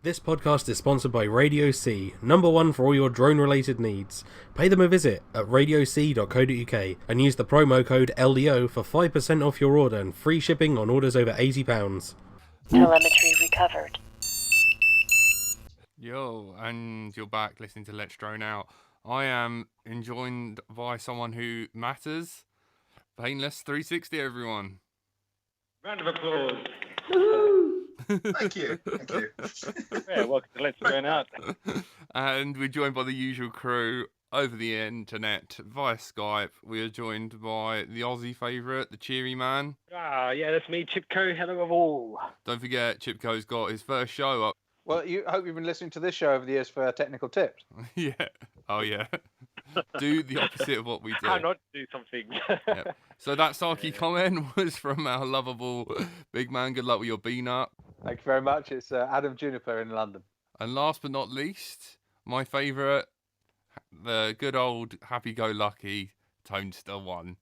This podcast is sponsored by Radio C, number one for all your drone-related needs. Pay them a visit at radioc.co.uk and use the promo code LDO for 5% off your order and free shipping on orders over £80. Telemetry recovered. Yo, and you're back listening to Let's Drone Out. I am joined by someone who matters. Painless 360, everyone. Round of applause. Thank you. Yeah, welcome to Let's Drone Out. And we're joined by the usual crew over the internet via Skype. We are joined by the Aussie favourite, the cheery man. Yeah, that's me, Chipco. Hello of all. Don't forget, Chipco's got his first show up. Well, I hope you've been listening to this show over the years for technical tips. Yeah. Oh, yeah. Do the opposite of what we do. How not to do something. Yeah. So that Saki comment was from our lovable big man. Good luck with your bean-up. Thank you very much. It's Adam Juniper in London. And last but not least, my favourite, the good old happy-go-lucky Tonester one.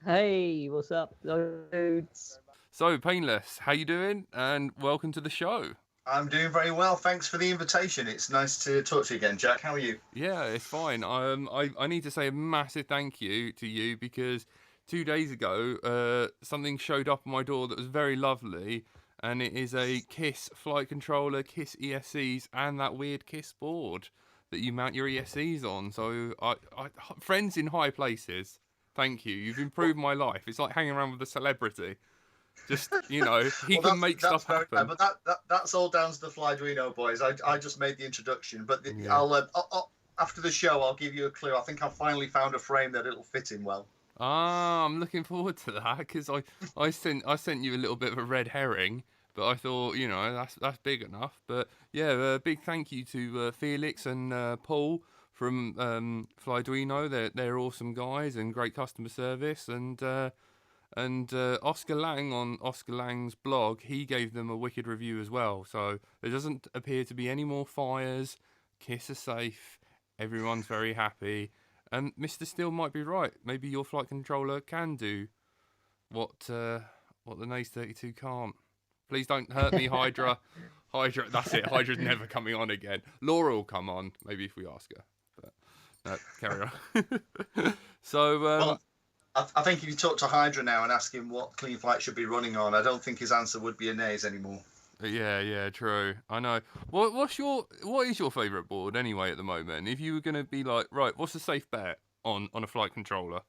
Hey, what's up, dudes? So, Painless, how you doing? And welcome to the show. I'm doing very well. Thanks for the invitation. It's nice to talk to you again, Jack. How are you? Yeah, it's fine. I need to say a massive thank you to you because 2 days ago, something showed up on my door that was very lovely, and it is a KISS flight controller, KISS ESCs, and that weird KISS board that you mount your ESCs on. So, friends in high places, thank you. You've improved my life. It's like hanging around with a celebrity. Just, you know, he can make stuff happen. But that's all down to the Flyduino boys. I just made the introduction, but Yeah. I'll after the show I'll give you a clue. I think I've finally found a frame that it'll fit in well. Ah, I'm looking forward to that because I sent you a little bit of a red herring, but I thought, you know, that's big enough. But yeah, big thank you to Felix and Paul from Flyduino. They're awesome guys and great customer service. And Oscar Lang on Oscar Lang's blog, he gave them a wicked review as well. So there doesn't appear to be any more fires. KISS are safe. Everyone's very happy. And Mr. Steele might be right. Maybe your flight controller can do what the Naze 32 can't. Please don't hurt me, Hydra. Hydra, that's it. Hydra's never coming on again. Laura will come on, maybe if we ask her. But no, carry on. So. Well, I think if you talk to Hydra now and ask him what clean flight should be running on, I don't think his answer would be a naze anymore. Yeah, true. I know. What is your favourite board anyway at the moment? If you were going to be like, right, what's a safe bet on a flight controller?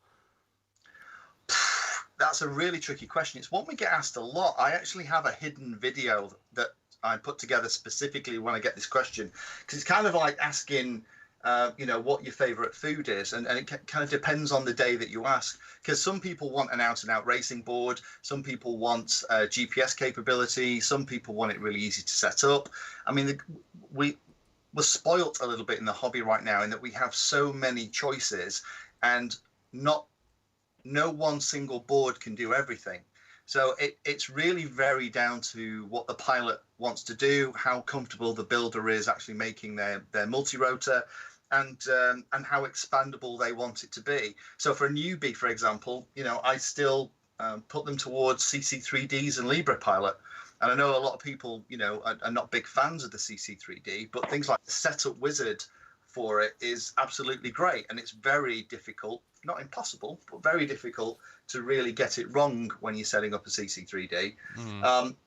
That's a really tricky question. It's one we get asked a lot. I actually have a hidden video that I put together specifically when I get this question, because it's kind of like asking, what your favourite food is, and it kind of depends on the day that you ask, because some people want an out-and-out racing board, some people want GPS capability, some people want it really easy to set up. I mean, we're spoilt a little bit in the hobby right now in that we have so many choices, and no one single board can do everything. So it's really very down to what the pilot wants to do, how comfortable the builder is actually making their multi-rotor, and how expandable they want it to be. So for a newbie, for example, I still put them towards CC3Ds and Libre Pilot. And I know a lot of people, are not big fans of the CC3D, but things like the setup wizard for it is absolutely great. And it's very difficult, not impossible, but very difficult to really get it wrong when you're setting up a CC3D.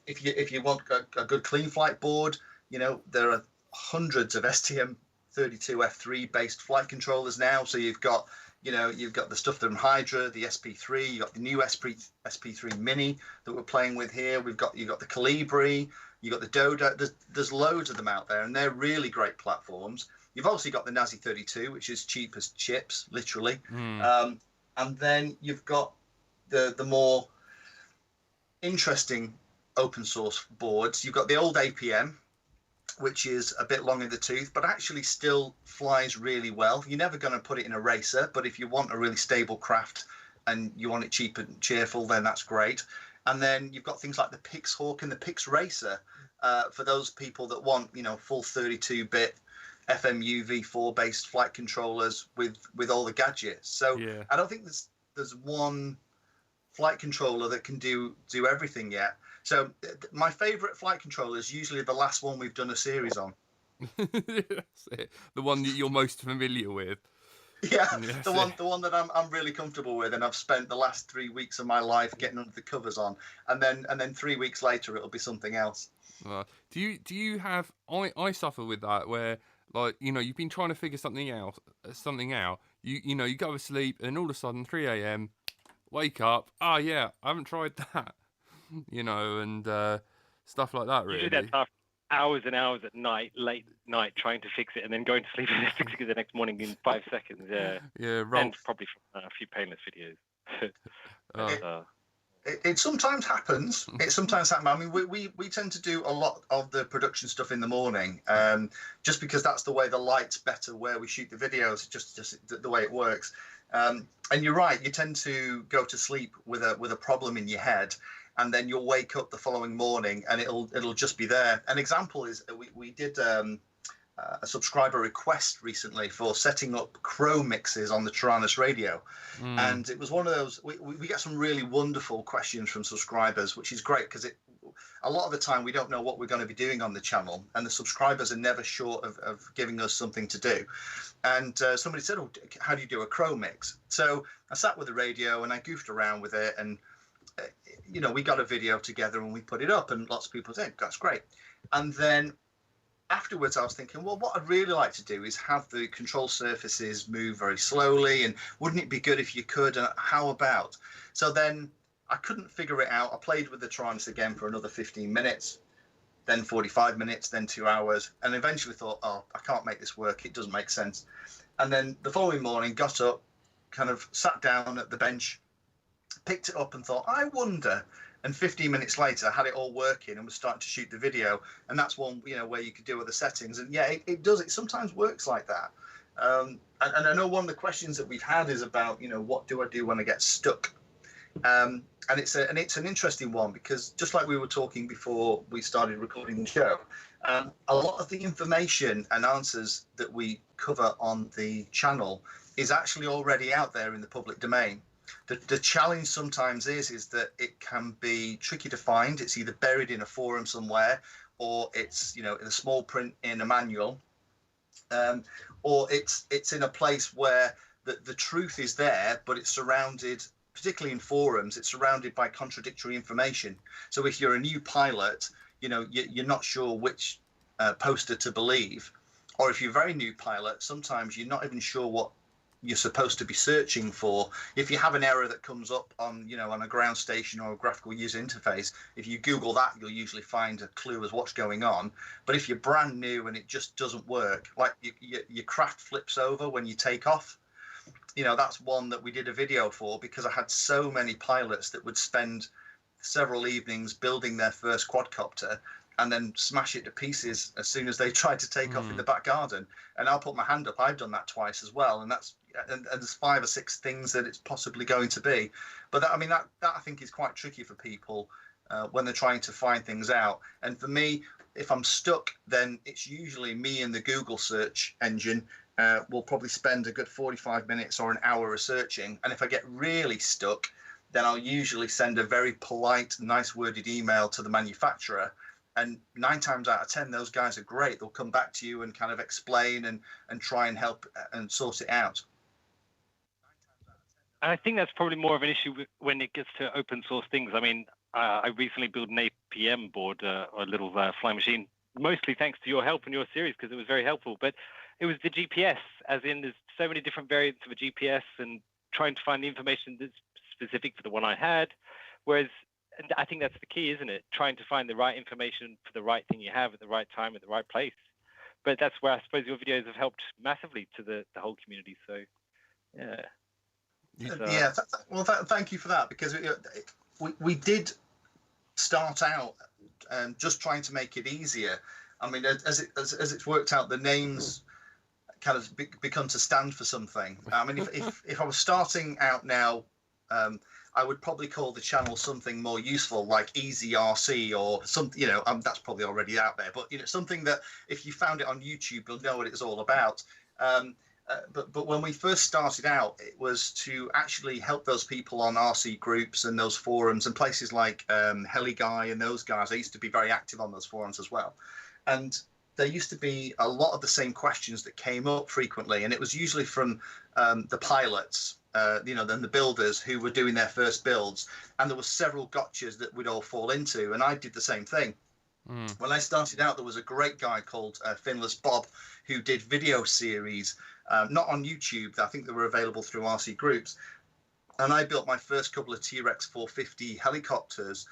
If you want a good clean flight board, there are hundreds of STM32 F3 based flight controllers now. So you've got the stuff from Hydra, the SP3, you've got the new SP3 Mini that we're playing with here. You've got the Calibri, you've got the Dodo. There's loads of them out there, and they're really great platforms. You've obviously got the Nazi 32, which is cheap as chips, literally. And then you've got the more interesting open source boards. You've got the old APM, which is a bit long in the tooth, but actually still flies really well. You're never going to put it in a racer, but if you want a really stable craft and you want it cheap and cheerful, then that's great. And then you've got things like the Pix Hawk and the Pix Racer for those people that want, full 32-bit FMU V4 based flight controllers with all the gadgets. So yeah. I don't think there's one flight controller that can do everything yet. So my favorite flight controller is usually the last one we've done a series on. That's it. The one that you're most familiar with. Yeah, Yes, the one that I'm really comfortable with, and I've spent the last 3 weeks of my life getting under the covers on, and then 3 weeks later it'll be something else. Do you have? I suffer with that where, like, you've been trying to figure something out. You go to sleep and all of a sudden 3 a.m. wake up. Oh yeah, I haven't tried that. And stuff like that. You Really. do that stuff hours and hours at night, late night, trying to fix it, and then going to sleep and then fixing it the next morning in 5 seconds. Yeah. Yeah. And probably from a few painless videos. It sometimes happens. It sometimes happens. I mean, we tend to do a lot of the production stuff in the morning, just because that's the way the light's better where we shoot the videos. Just the way it works. And you're right. You tend to go to sleep with a problem in your head, and then you'll wake up the following morning and it'll just be there. An example is we did a subscriber request recently for setting up crow mixes on the Tyrannus radio. And it was one of those, we get some really wonderful questions from subscribers, which is great because a lot of the time we don't know what we're going to be doing on the channel, and the subscribers are never short of giving us something to do. And somebody said, oh, how do you do a crow mix? So I sat with the radio and I goofed around with it, and we got a video together and we put it up, and lots of people said, that's great. And then afterwards I was thinking, well, what I'd really like to do is have the control surfaces move very slowly, and wouldn't it be good if you could, and how about? So then I couldn't figure it out. I played with the Tyrannus again for another 15 minutes, then 45 minutes, then 2 hours, and eventually thought, oh, I can't make this work, it doesn't make sense. And then the following morning got up, kind of sat down at the bench, picked it up and thought, I wonder. And 15 minutes later, I had it all working and was starting to shoot the video. And that's one, where you could do other settings. And yeah, it does. It sometimes works like that. And I know one of the questions that we've had is about, what do I do when I get stuck? And it's an interesting one, because just like we were talking before we started recording the show, a lot of the information and answers that we cover on the channel is actually already out there in the public domain. The challenge sometimes is that it can be tricky to find. It's either buried in a forum somewhere, or it's in a small print in a manual, or it's in a place where the truth is there, but it's surrounded, particularly in forums, it's surrounded by contradictory information. So if you're a new pilot, you're not sure which poster to believe, or if you're a very new pilot, sometimes you're not even sure what you're supposed to be searching for. If you have an error that comes up on a ground station or a graphical user interface, if you Google that, you'll usually find a clue as what's going on. But if you're brand new and it just doesn't work, like your craft flips over when you take off, that's one that we did a video for, because I had so many pilots that would spend several evenings building their first quadcopter and then smash it to pieces as soon as they tried to take off in the back garden. And I'll put my hand up, I've done that twice as well, and there's 5 or 6 things that it's possibly going to be. But that I think is quite tricky for people when they're trying to find things out. And for me, if I'm stuck, then it's usually me and the Google search engine will probably spend a good 45 minutes or an hour researching. And if I get really stuck, then I'll usually send a very polite, nice worded email to the manufacturer. And 9 times out of 10, those guys are great. They'll come back to you and kind of explain and try and help and sort it out. I think that's probably more of an issue when it gets to open source things. I mean, I recently built an APM board, a little flying machine, mostly thanks to your help and your series, because it was very helpful. But it was the GPS, as in there's so many different variants of a GPS, and trying to find the information that's specific for the one I had. Whereas, and I think that's the key, isn't it? Trying to find the right information for the right thing you have at the right time at the right place. But that's where I suppose your videos have helped massively to the whole community. So, yeah. Well, thank you for that, because we did start out just trying to make it easier. I mean, as it's worked out, the names kind of become to stand for something. I mean, if I was starting out now, I would probably call the channel something more useful, like Easy RC or something. That's probably already out there, but something that if you found it on YouTube, you'll know what it's all about. but when we first started out, it was to actually help those people on RC groups and those forums and places like Heli Guy and those guys. I used to be very active on those forums as well, and there used to be a lot of the same questions that came up frequently, and it was usually from the pilots, then the builders who were doing their first builds, and there were several gotchas that we'd all fall into, and I did the same thing. When I started out, there was a great guy called Finless Bob who did video series, not on YouTube. I think they were available through RC groups. And I built my first couple of T-Rex 450 helicopters,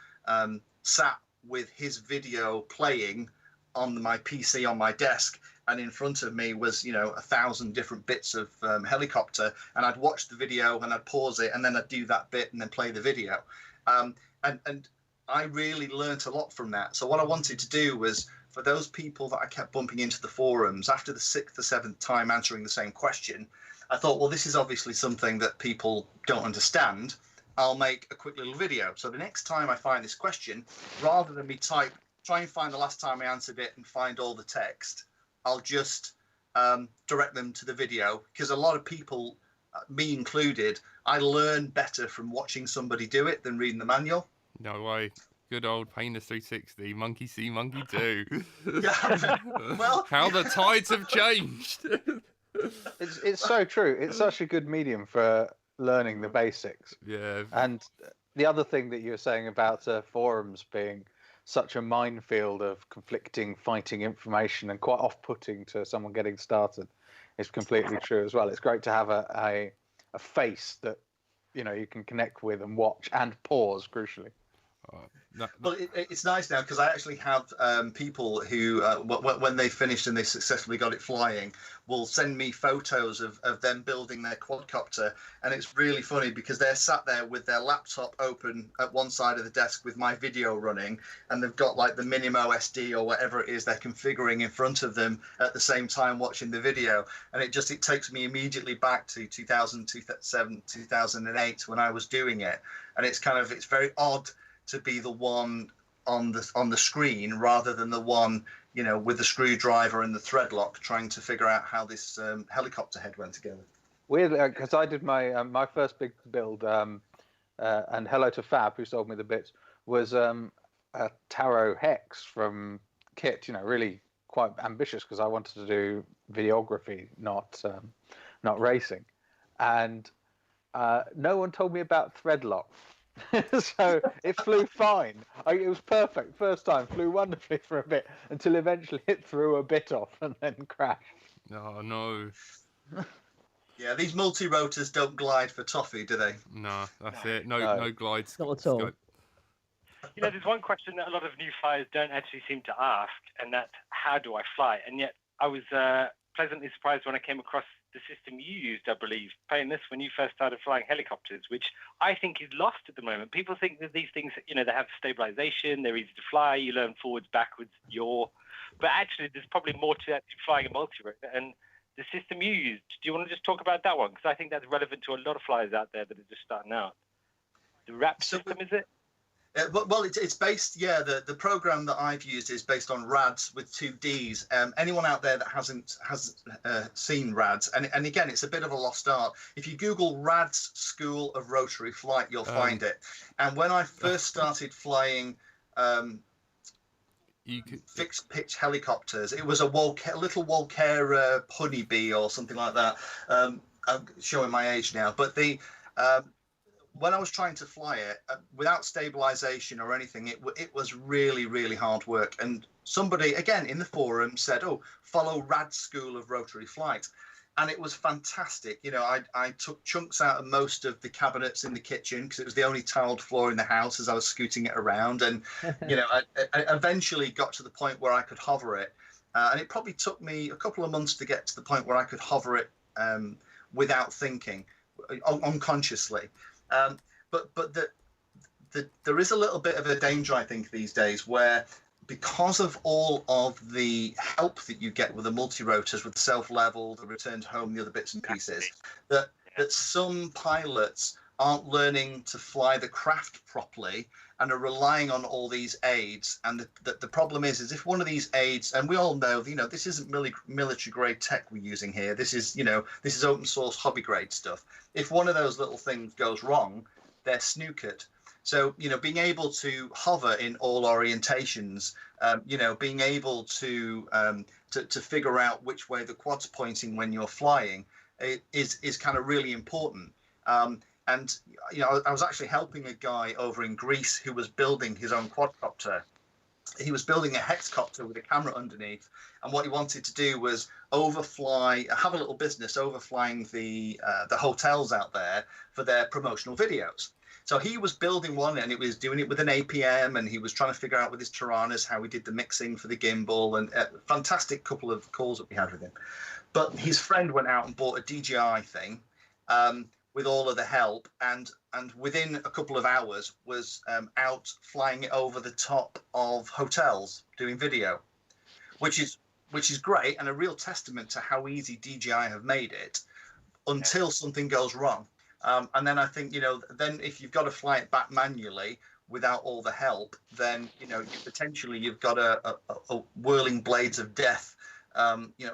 sat with his video playing on my PC on my desk. And in front of me was, 1,000 different bits of helicopter. And I'd watch the video and I'd pause it and then I'd do that bit and then play the video. And I really learnt a lot from that. So what I wanted to do was, for those people that I kept bumping into the forums, after the 6th or 7th time answering the same question, I thought, well, this is obviously something that people don't understand. I'll make a quick little video. So the next time I find this question, rather than me try and find the last time I answered it and find all the text, I'll just direct them to the video, because a lot of people, me included, I learn better from watching somebody do it than reading the manual. No way. Good old Painless 360, monkey see, monkey do. Yeah, well, how the tides have changed. It's so true. It's such a good medium for learning the basics. Yeah. And the other thing that you were saying about forums being such a minefield of conflicting, fighting information and quite off-putting to someone getting started is completely true as well. It's great to have a face that you can connect with and watch and pause, crucially. Well, it's nice now because I actually have people who, when they finished and they successfully got it flying, will send me photos of them building their quadcopter. And it's really funny because they're sat there with their laptop open at one side of the desk with my video running, and they've got like the Minimo SD or whatever it is they're configuring in front of them at the same time watching the video. And it takes me immediately back to 2000, 2007, 2008 when I was doing it. And it's very odd to be the one on the screen rather than the one, with the screwdriver and the thread lock trying to figure out how this helicopter head went together. Weird, because I did my first big build, and hello to Fab, who sold me the bits, was a Tarot Hex from Kit. Really quite ambitious because I wanted to do videography, not racing, and no one told me about thread lock. So it flew fine. It was perfect. First time, flew wonderfully for a bit until eventually it threw a bit off and then crashed. Oh, no. Yeah, these multi-rotors don't glide for toffee, do they? No, that's it. No glide. Not at all. scope. There's one question that a lot of new flyers don't actually seem to ask, and that's how do I fly? And yet I was pleasantly surprised when I came across the system you used, I believe, playing this when you first started flying helicopters, which I think is lost at the moment. People think that these things, they have stabilization, they're easy to fly, you learn forwards, backwards, but actually there's probably more to actually flying a multi-rotor. And the system you used, do you want to just talk about that one? Because I think that's relevant to a lot of flyers out there that are just starting out. The RAP system, is it? Well, it's based, the program that I've used is based on RADS with 2 Ds. Anyone out there that hasn't seen RADS, and again, it's a bit of a lost art. If you Google RADS School of Rotary Flight, you'll find it. And when I first started flying fixed pitch helicopters, it was a little Walkera honeybee or something like that. I'm showing my age now, but when I was trying to fly it without stabilization or anything, it was really, really hard work. And somebody, again, in the forum said, follow RAD School of Rotary Flight. And it was fantastic. I took chunks out of most of the cabinets in the kitchen because it was the only tiled floor in the house as I was scooting it around. And, I eventually got to the point where I could hover it. And it probably took me a couple of months to get to the point where I could hover it without thinking, unconsciously. But there is a little bit of a danger, I think, these days where, because of all of the help that you get with the multi-rotors, with the self-level, the return to home, the other bits and pieces, that some pilots aren't learning to fly the craft properly, and are relying on all these aids. And the problem is if one of these aids, and we all know, this isn't military grade tech we're using here. This is, this is open source hobby grade stuff. If one of those little things goes wrong, they're snookered. So, being able to hover in all orientations, being able to figure out which way the quad's pointing when you're flying is kind of really important. And I was actually helping a guy over in Greece who was building his own quadcopter. He was building a hexcopter with a camera underneath, and what he wanted to do was have a little business overflying the hotels out there for their promotional videos. So he was building one, and it was doing it with an APM, and he was trying to figure out with his Taranas how he did the mixing for the gimbal, and a fantastic couple of calls that we had with him. But his friend went out and bought a DJI thing with all of the help, and within a couple of hours was out flying it over the top of hotels doing video, which is great and a real testament to how easy DJI have made it until something goes wrong. And then I think, then if you've got to fly it back manually without all the help, then, you've got a whirling blades of death,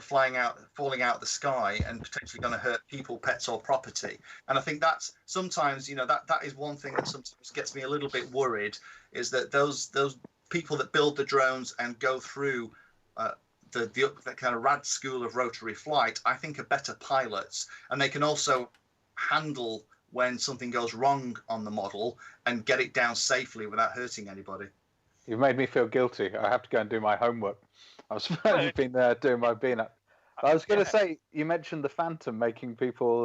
falling out of the sky and potentially going to hurt people, pets, or property. And I think that's sometimes, that is one thing that sometimes gets me a little bit worried, is that those people that build the drones and go through the kind of rad school of rotary flight, I think are better pilots, and they can also handle when something goes wrong on the model and get it down safely without hurting anybody. You've made me feel guilty. I have to go and do my homework. I've been doing my peanut. I was going to say, you mentioned the Phantom making people,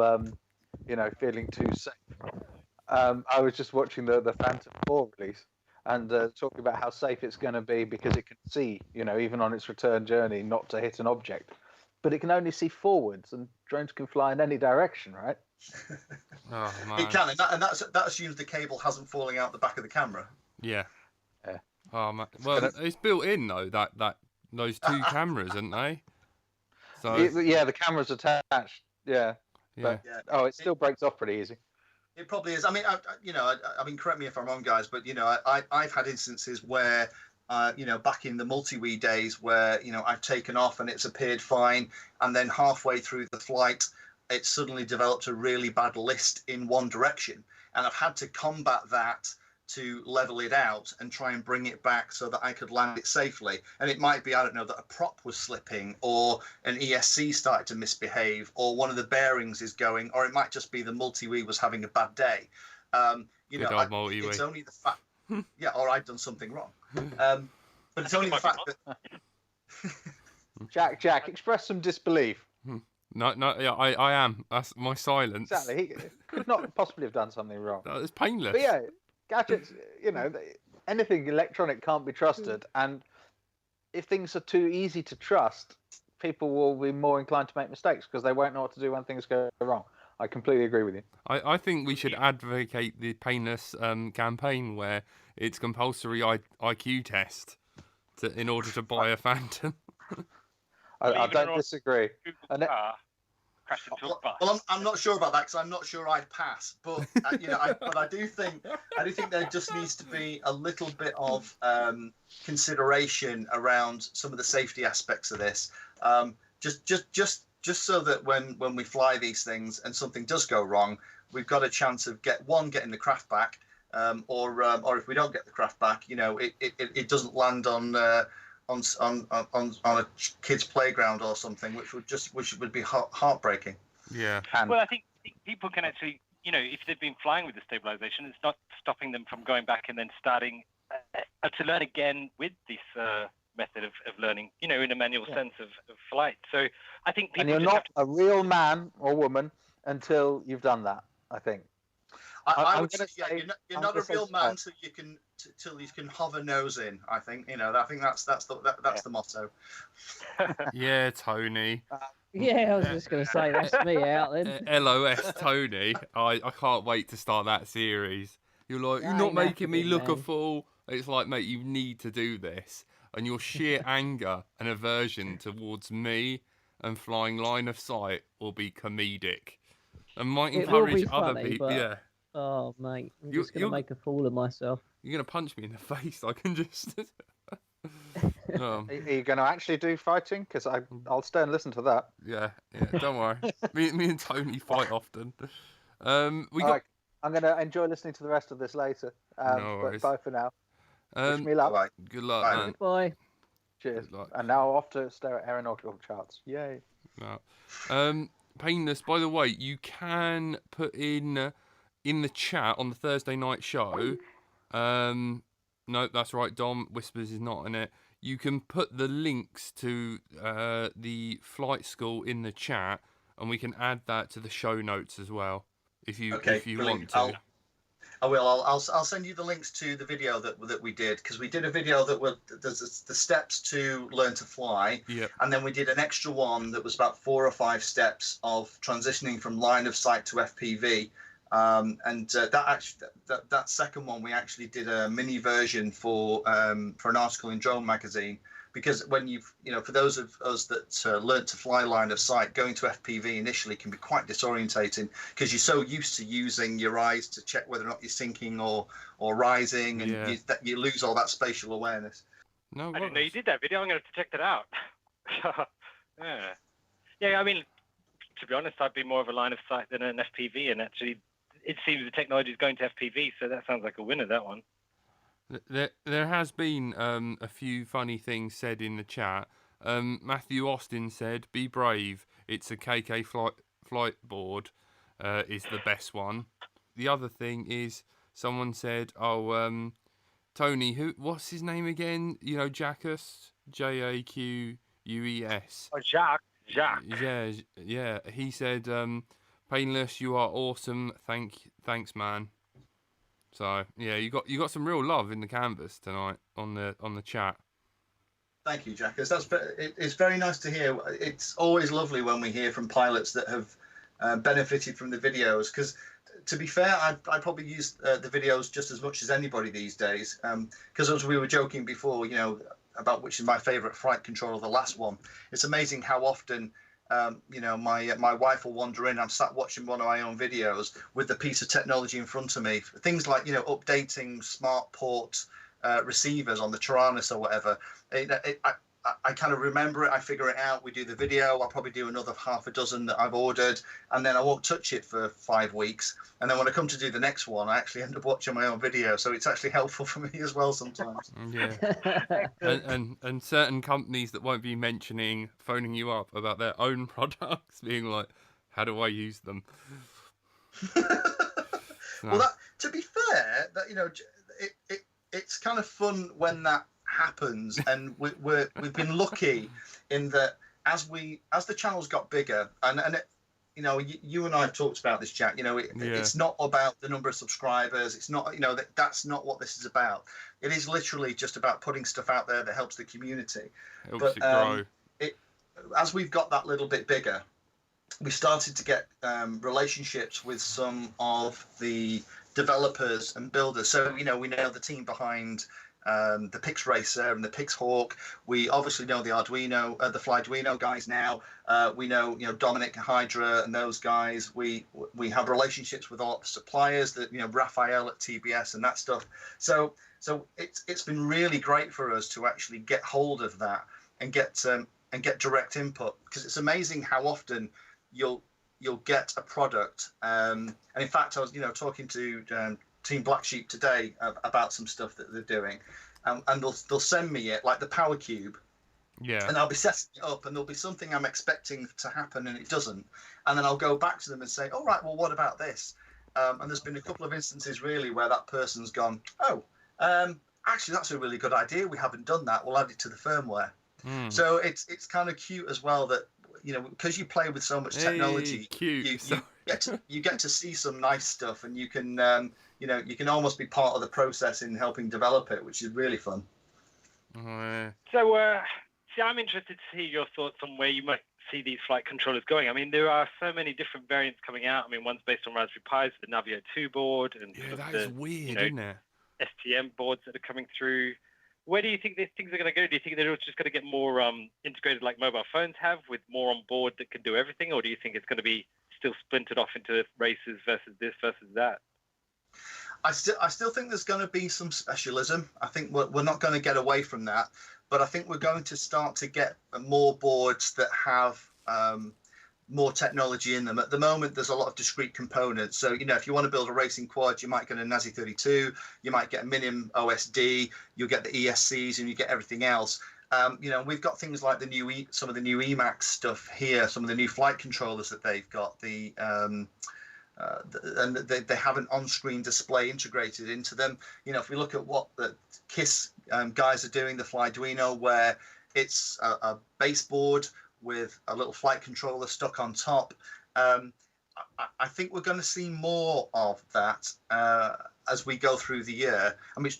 feeling too safe. I was just watching the Phantom 4 release and talking about how safe it's going to be because it can see, even on its return journey, not to hit an object. But it can only see forwards, and drones can fly in any direction, right? Oh, man. It can, and that assumes the cable hasn't fallen out the back of the camera. Yeah. Oh man. Well, it's built in though that those two cameras, aren't they? So the camera's attached. Yeah. Yeah. But, it still breaks off pretty easy. It probably is. I mean, I mean, correct me if I'm wrong, guys, but I've had instances where, back in the multi-wee days, where I've taken off and it's appeared fine, and then halfway through the flight, it suddenly developed a really bad list in one direction, and I've had to combat that to level it out and try and bring it back so that I could land it safely. And it might be, I don't know, that a prop was slipping, or an ESC started to misbehave, or one of the bearings is going, or it might just be the multi-wee was having a bad day. It's only the fact, or I've done something wrong. But it's only the fact that Jack, express some disbelief. No, yeah, I am. That's my silence. Exactly. He could not possibly have done something wrong. It's painless. But yeah, gadgets, anything electronic can't be trusted. And if things are too easy to trust, people will be more inclined to make mistakes because they won't know what to do when things go wrong. I completely agree with you. I think we should advocate the painless campaign where it's compulsory IQ test in order to buy a Phantom. I don't disagree. Crash into a bus. Well, I'm not sure about that because I'm not sure I'd pass. But I do think there just needs to be a little bit of consideration around some of the safety aspects of this. Just so that when we fly these things and something does go wrong, we've got a chance of getting the craft back, or if we don't get the craft back, it doesn't land on a kid's playground or something, which would be heartbreaking. Yeah. Well, I think people can actually, if they've been flying with the stabilization, it's not stopping them from going back and then starting to learn again with this method of learning, in a manual sense of flight. So I think people. And you're not a real man or woman until you've done that, I think. I would say, you're not a real man till you can hover nose in. I think I think that's the motto. Yeah, Tony. Yeah, I was just going to say that's me out then. LOS, Tony. I can't wait to start that series. You're like, you're not making me look a fool. It's like, mate, you need to do this, and your sheer anger and aversion towards me and flying line of sight will be comedic, and might encourage other people. Yeah. Oh, mate, I'm You- just going you're- to make a fool of myself. You're gonna punch me in the face. I can just. Are you going to actually do fighting? Because I'll stay and listen to that. Yeah. Don't worry. me and Tony fight often. We All got right, I'm going to enjoy listening to the rest of this later. No But worries. bye for now. Wish me All luck. right. good luck, Bye. man. Goodbye. Cheers. Good luck. And now off to stare at aeronautical charts. Yay. No. Painless. By the way, you can put in the chat on the Thursday night show. No, that's right. Dom Whispers is not in it. You can put the links to the flight school in the chat, and we can add that to the show notes as well, if you brilliant. want to. I will. I'll send you the links to the video that we did, because we did a video that were there's the steps to learn to fly, Yep. and then we did an extra one that was about 4 or 5 steps of transitioning from line of sight to FPV. That second one we actually did a mini version for an article in Drone Magazine, because when for those of us that learnt to fly line of sight, going to FPV initially can be quite disorientating, because you're so used to using your eyes to check whether or not you're sinking or rising, and you lose all that spatial awareness. No, I didn't know you did that video. I'm going to have to check that out. Yeah. I mean, to be honest, I'd be more of a line of sight than an FPV, and actually, it seems the technology is going to FPV, so that sounds like a winner, that one. There has been a few funny things said in the chat. Matthew Austin said, "Be brave. It's a KK flight board is the best one." The other thing is, someone said, "Oh, Tony, what's his name again? You know, Jackus, Jaquues." Oh, Jacques. Yeah. He said, "Painless, you are awesome. Thanks, man." So yeah, you got some real love in the canvas tonight on the chat. Thank you, Jackus. It's very nice to hear. It's always lovely when we hear from pilots that have benefited from the videos, because to be fair, I probably use the videos just as much as anybody these days, because as we were joking before, about which is my favorite flight controller, the last one. It's amazing how often my wife will wander in. I'm sat watching one of my own videos with the piece of technology in front of me. Things like updating smart port receivers on the Taranis or whatever. I kind of remember it. I figure it out. We do the video. I'll probably do another half a dozen that I've ordered, and then I won't touch it for 5 weeks. And then when I come to do the next one, I actually end up watching my own video. So it's actually helpful for me as well sometimes. Yeah. and certain companies that won't be mentioning phoning you up about their own products, being like, "How do I use them?" Well, to be fair, that it's kind of fun when that happens, and we've been lucky in that as the channel's got bigger, and you and I have talked about this, Jack. It's not about the number of subscribers. It's not that's not what this is about. It is literally just about putting stuff out there that helps the community. Helps it grow. As we've got that little bit bigger, we started to get relationships with some of the developers and builders. So we know the team behind the Pix Racer and the Pix Hawk. We obviously know the Arduino, the Flyduino guys now. We know Dominic Hydra and those guys. We have relationships with a lot of suppliers that Raphael at TBS and that stuff. So it's been really great for us to actually get hold of that and get direct input, because it's amazing how often you'll get a product. And in fact, I was talking to Team Black Sheep today about some stuff that they're doing, and they'll send me it, like the Power Cube, and I'll be setting it up, and there'll be something I'm expecting to happen and it doesn't, and then I'll go back to them and say, all right, well, what about this? And there's been a couple of instances really where that person's gone, actually that's a really good idea, we haven't done that, we'll add it to the firmware. So it's kind of cute as well that because you play with so much technology, you get to see some nice stuff, and you can you can almost be part of the process in helping develop it, which is really fun. So I'm interested to see your thoughts on where you might see these flight controllers going. I mean, there are so many different variants coming out. I mean, one's based on Raspberry Pis, the Navio 2 board, and that is weird, isn't it? STM boards that are coming through. Where do you think these things are going to go? Do you think they're just going to get more integrated like mobile phones have, with more on board that can do everything? Or do you think it's going to be still splintered off into races versus this versus that? I still think there's going to be some specialism. I think we're not going to get away from that, but I think we're going to start to get more boards that have more technology in them. At the moment, there's a lot of discrete components. So, if you want to build a racing quad, you might get a NASI 32, you might get a Minim OSD, you'll get the ESCs, and you get everything else. We've got things like some of the new Emax stuff here, some of the new flight controllers that they've got, and they have an on-screen display integrated into them. If we look at what the KISS guys are doing, the Flyduino, where it's a baseboard with a little flight controller stuck on top. I think we're going to see more of that as we go through the year. I mean,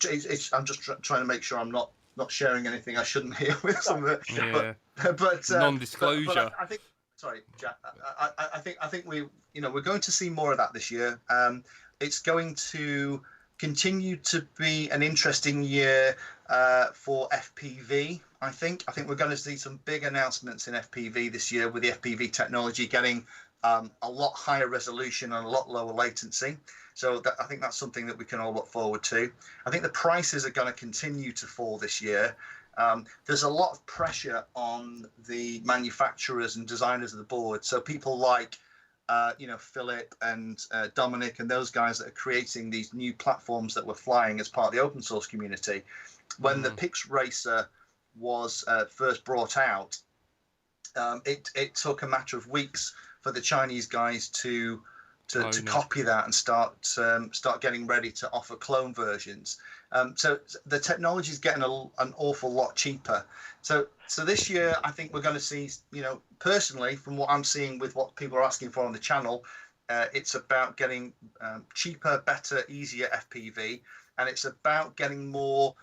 I'm just trying to make sure I'm not sharing anything I shouldn't here with some of it. Yeah. But non-disclosure. But I think. Sorry, Jack. I think we're going to see more of that this year. It's going to continue to be an interesting year for FPV. I think we're going to see some big announcements in FPV this year, with the FPV technology getting a lot higher resolution and a lot lower latency. So I think that's something that we can all look forward to. I think the prices are going to continue to fall this year. There's a lot of pressure on the manufacturers and designers of the board. So people like, Philip and Dominic and those guys that are creating these new platforms that we're flying as part of the open source community. When the Pix Racer was first brought out, it took a matter of weeks for the Chinese guys to copy that and start getting ready to offer clone versions. So the technology is getting an awful lot cheaper. So this year, I think we're going to see, personally, from what I'm seeing with what people are asking for on the channel, it's about getting cheaper, better, easier FPV, and it's about getting more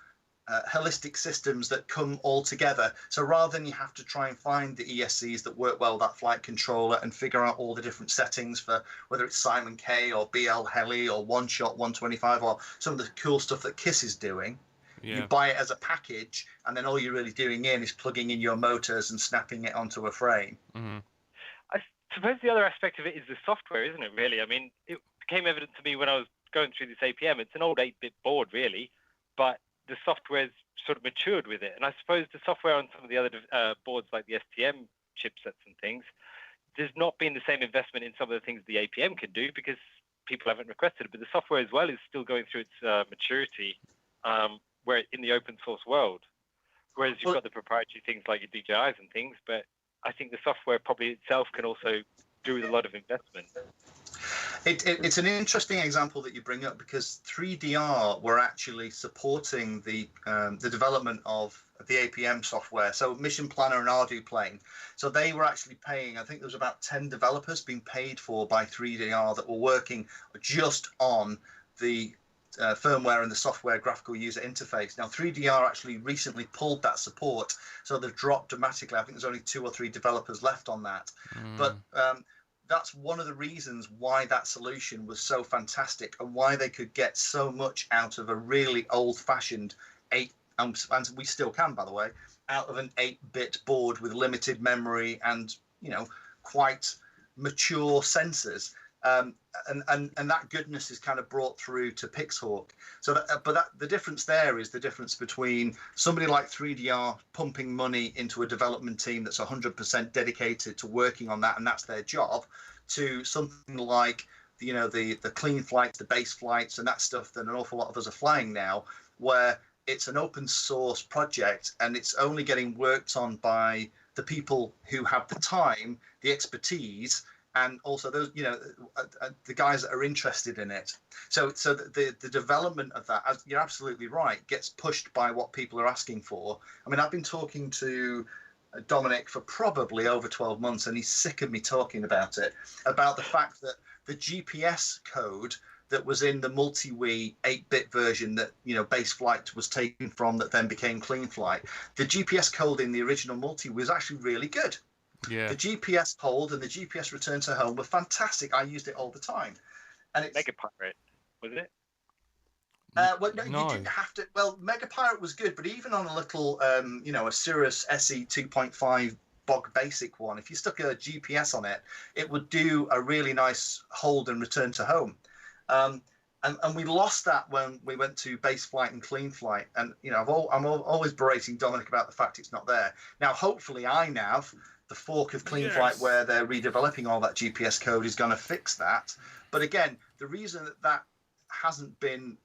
holistic systems that come all together. So rather than you have to try and find the ESCs that work well, that flight controller, and figure out all the different settings for whether it's Simon K or BL Heli or One Shot 125 or some of the cool stuff that KISS is doing. Yeah. You buy it as a package, and then all you're really doing is plugging in your motors and snapping it onto a frame. Mm-hmm. I suppose the other aspect of it is the software, isn't it, really? I mean, it became evident to me when I was going through this APM. It's an old 8-bit board, really, but the software's sort of matured with it. And I suppose the software on some of the other boards like the STM chipsets and things, there's not been the same investment in some of the things the APM can do because people haven't requested it. But the software as well is still going through its maturity where in the open source world. Whereas you've got the proprietary things like your DJIs and things, but I think the software probably itself can also do with a lot of investment. It's an interesting example that you bring up because 3DR were actually supporting the development of the APM software. So Mission Planner and Ardu Plane. So they were actually paying, I think there was about 10 developers being paid for by 3DR that were working just on the firmware and the software graphical user interface. Now 3DR actually recently pulled that support, so they've dropped dramatically. I think there's only 2 or 3 developers left on that. But that's one of the reasons why that solution was so fantastic and why they could get so much out of a really old-fashioned and we still can, by the way, out of an 8-bit board with limited memory and quite mature sensors. And that goodness is kind of brought through to Pixhawk. So, the difference there is the difference between somebody like 3DR pumping money into a development team that's 100% dedicated to working on that, and that's their job, to something like the clean flights, the base flights, and that stuff that an awful lot of us are flying now, where it's an open source project and it's only getting worked on by the people who have the time, the expertise, and also those, the guys that are interested in it. So the development of that, as you're absolutely right, gets pushed by what people are asking for. I mean, I've been talking to Dominic for probably over 12 months, and he's sick of me talking about it, about the fact that the GPS code that was in the multi-wii 8-bit version that, base flight was taken from, that then became clean flight, the GPS code in the original multi-wii was actually really good. Yeah. The GPS hold and the GPS return to home were fantastic. I used it all the time. And it's Megapirate, was it? Well, no, you didn't have to. Well, Megapirate was good, but even on a little, a Cirrus SE 2.5 bog basic one, if you stuck a GPS on it, it would do a really nice hold and return to home. and we lost that when we went to base flight and clean flight. And I'm always berating Dominic about the fact it's not there. Now, hopefully, iNav, the fork of clean flight where they're redeveloping all that GPS code, is going to fix that. But again, the reason that hasn't been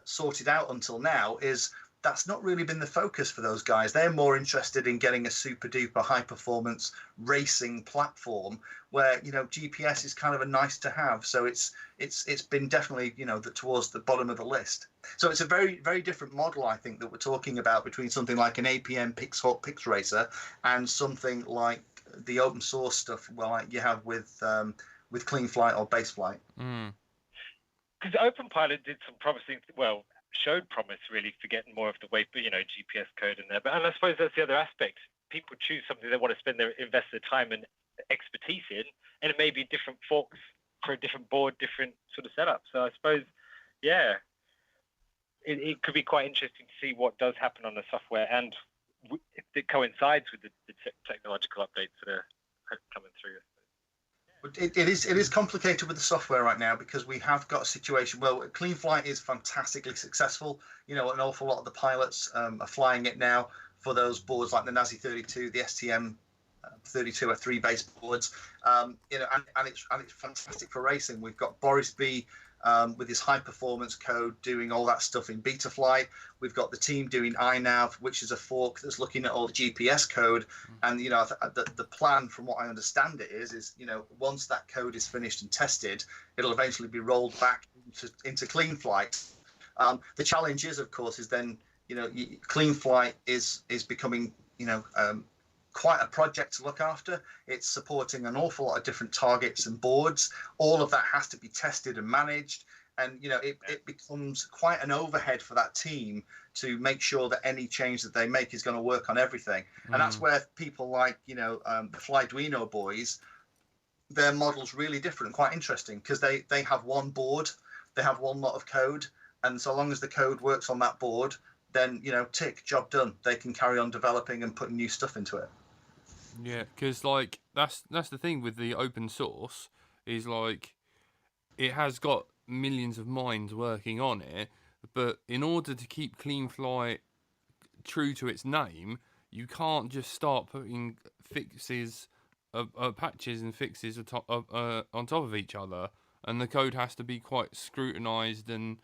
sorted out until now is that's not really been the focus for those guys. They're more interested in getting a super duper high performance racing platform where GPS is kind of a nice to have. So it's been definitely towards the bottom of the list. So it's a very, very different model, I think, that we're talking about between something like an APM Pixhawk Pix Racer and something like the open source stuff like you have with Clean Flight or Base Flight. Because OpenPilot did some promising, showed promise really for getting more of the weight, GPS code in there. And I suppose that's the other aspect. People choose something they want to invest their time and expertise in, and it may be different forks for a different board, different sort of setup. So I suppose, it could be quite interesting to see what does happen on the software and if it coincides with the technological updates that are coming through. It is complicated with the software right now because we have got a situation. Well, Clean Flight is fantastically successful. An awful lot of the pilots are flying it now for those boards like the Nazi 32, the STM 32 or 3 base boards. And it's fantastic for racing. We've got Boris B. With his high performance code doing all that stuff in beta flight. We've got the team doing iNav, which is a fork that's looking at all the GPS code. And the plan, from what I understand it is once that code is finished and tested, it'll eventually be rolled back into Clean Flight. The challenge is, of course, is then Clean Flight is becoming quite a project to look after. It's supporting an awful lot of different targets and boards. All of that has to be tested and managed. And, it becomes quite an overhead for that team to make sure that any change that they make is going to work on everything. And that's where people like, the Flyduino boys, their model's really different, quite interesting, because they have one board, they have one lot of code. And so long as the code works on that board, then, tick, job done. They can carry on developing and putting new stuff into it. Yeah, because that's the thing with the open source is it has got millions of minds working on it, but in order to keep Clean Flight true to its name, you can't just start putting fixes, patches and fixes on top of each other, and the code has to be quite scrutinized and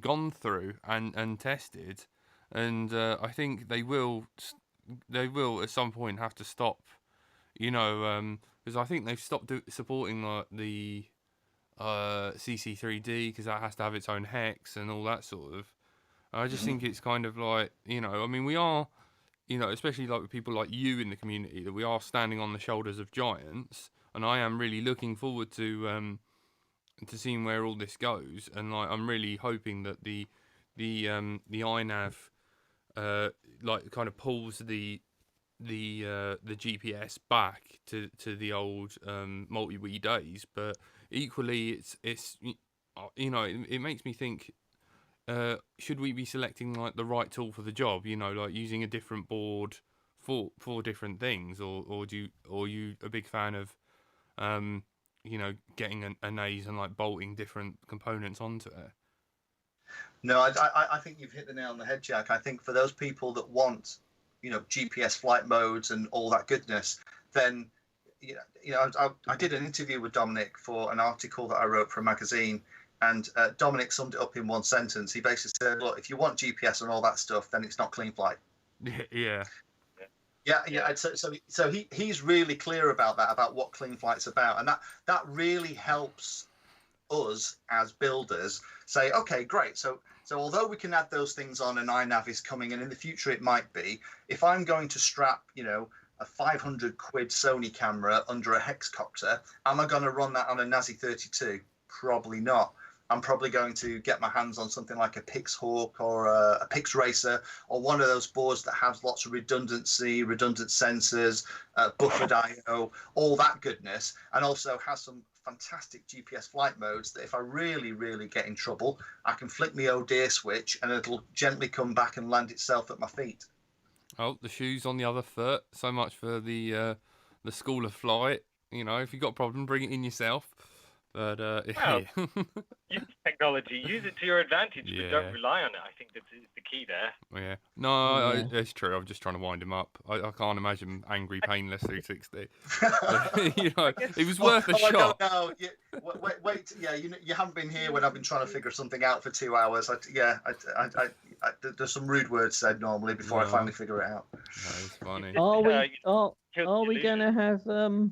gone through and tested, and I think they will at some point have to stop, because I think they've stopped supporting the CC3D because that has to have its own hex and all that sort of. I just think it's kind of like, we are, especially like with people like you in the community, that we are standing on the shoulders of giants, and I am really looking forward to seeing where all this goes, and I'm really hoping that the iNav kind of pulls the GPS back to the old multi-wee days, but equally it's it makes me think, should we be selecting the right tool for the job, using a different board for different things, or are you a big fan of getting a naze and bolting different components onto it? No, I think you've hit the nail on the head, Jack. I think for those people that want, GPS flight modes and all that goodness, then, I did an interview with Dominic for an article that I wrote for a magazine, and Dominic summed it up in one sentence. He basically said, look, if you want GPS and all that stuff, then it's not Clean Flight. Yeah. Yeah. So he's really clear about that, about what Clean Flight's about, and that really helps us as builders say, okay, great. So although we can add those things on, and iNav is coming, and in the future it might be, if I'm going to strap, a 500 quid Sony camera under a hexcopter, am I going to run that on a Nazi 32? Probably not. I'm probably going to get my hands on something like a Pixhawk or a Pix Racer, or one of those boards that has lots of redundancy, redundant sensors, buffered I/O, all that goodness, and also has some fantastic GPS flight modes that if I really, really get in trouble, I can flick my oh dear switch and it'll gently come back and land itself at my feet. Oh, the shoes on the other foot. So much for the school of flight. If you've got a problem, bring it in yourself. But Well, use technology, use it to your advantage, but Yeah. don't rely on it. I think that's the key there. yeah, no, Yeah. it's true. I'm just trying to wind him up. I can't imagine angry, painless 360. You know, it was worth a I shot. don't know. Wait. Yeah, you haven't been here when I've been trying to figure something out for 2 hours. There's some rude words said normally before I No. finally figure it out. That is funny. Are we are Kill the we going to illusion. have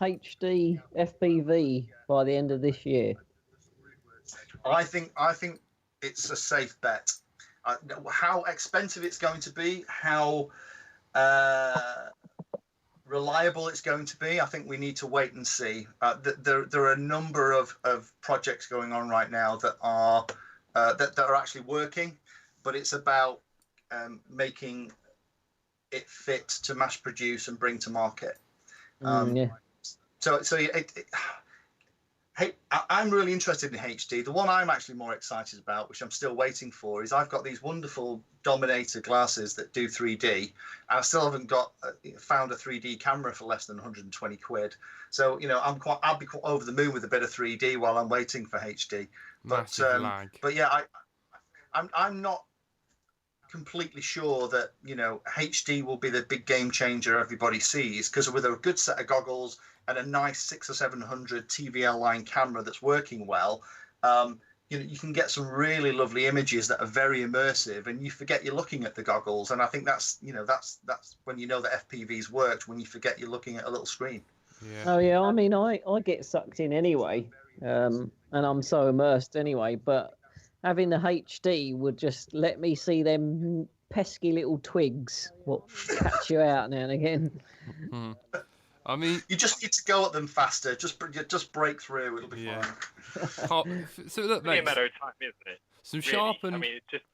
HD FPV by the end of this year? I think it's a safe bet. How expensive it's going to be, how reliable it's going to be, I think we need to wait and see. There are a number of projects going on right now that are actually working, but it's about making it fit to mass produce and bring to market. Yeah. Hey, I'm really interested in HD. The one I'm actually more excited about, which I'm still waiting for, is I've got these wonderful Dominator glasses that do 3D, and I still haven't found a 3D camera for less than 120 quid. So I'll be quite over the moon with a bit of 3D while I'm waiting for HD. Massive lag. But yeah, I'm not completely sure that HD will be the big game changer everybody sees, because with a good set of goggles and a nice 600 or 700 TVL line camera that's working well, you can get some really lovely images that are very immersive, and you forget you're looking at the goggles. And I think that's when that FPV's worked, when you forget you're looking at a little screen. Yeah. Oh yeah, I mean I get sucked in anyway, and I'm so immersed anyway. But having the HD would just let me see them pesky little twigs what catch you out now and again. I mean, you just need to go at them faster. Just break through. It'll be Yeah. fine. So look, It's only a mate, matter of time, isn't it? some Really? sharpened. I mean, it's just